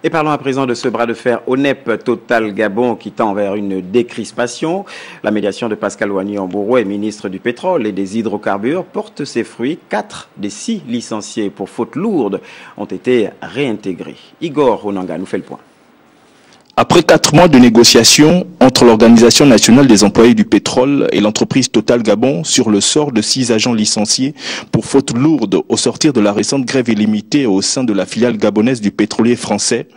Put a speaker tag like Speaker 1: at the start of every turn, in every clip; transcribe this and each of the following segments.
Speaker 1: Et parlons à présent de ce bras de fer ONEP Total Gabon qui tend vers une décrispation. La médiation de Pascal Ouani-Ambouroué, ministre du pétrole et des hydrocarbures, porte ses fruits. 4 des 6 licenciés pour faute lourde ont été réintégrés. Igor Onanga nous fait le point.
Speaker 2: Après 4 mois de négociations entre l'Organisation nationale des employés du pétrole et l'entreprise Total Gabon sur le sort de 6 agents licenciés pour faute lourde au sortir de la récente grève illimitée au sein de la filiale gabonaise du pétrolier français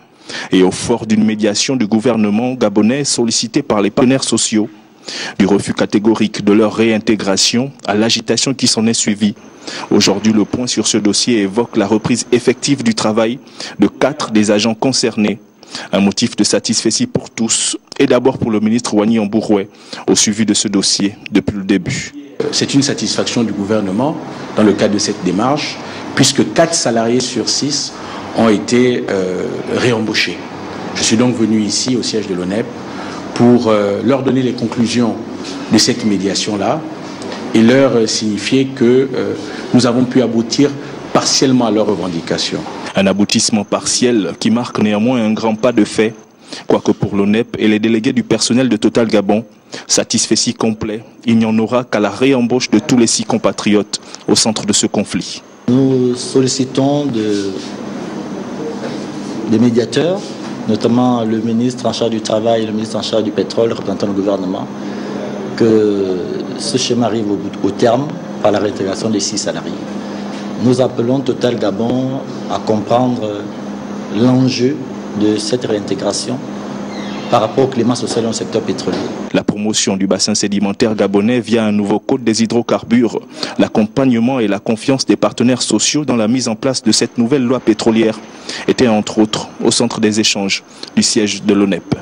Speaker 2: et au fort d'une médiation du gouvernement gabonais sollicité par les partenaires sociaux, du refus catégorique de leur réintégration à l'agitation qui s'en est suivie. Aujourd'hui, le point sur ce dossier évoque la reprise effective du travail de 4 des agents concernés. Un motif de satisfaction pour tous, et d'abord pour le ministre Ouani-Ambouroué, au suivi de ce dossier depuis le début.
Speaker 3: C'est une satisfaction du gouvernement dans le cadre de cette démarche, puisque 4 salariés sur 6 ont été réembauchés. Je suis donc venu ici au siège de l'ONEP pour leur donner les conclusions de cette médiation-là et leur signifier que nous avons pu aboutir partiellement à leurs revendications.
Speaker 2: Un aboutissement partiel qui marque néanmoins un grand pas de fait, quoique pour l'ONEP et les délégués du personnel de Total Gabon, satisfecit complet, il n'y en aura qu'à la réembauche de tous les 6 compatriotes au centre de ce conflit.
Speaker 4: Nous sollicitons des médiateurs, notamment le ministre en charge du travail et le ministre en charge du pétrole, représentant le gouvernement, que ce schéma arrive au terme par la réintégration des 6 salariés. Nous appelons Total Gabon à comprendre l'enjeu de cette réintégration par rapport au climat social dans le secteur pétrolier.
Speaker 2: La promotion du bassin sédimentaire gabonais via un nouveau code des hydrocarbures, l'accompagnement et la confiance des partenaires sociaux dans la mise en place de cette nouvelle loi pétrolière étaient entre autres au centre des échanges du siège de l'ONEP.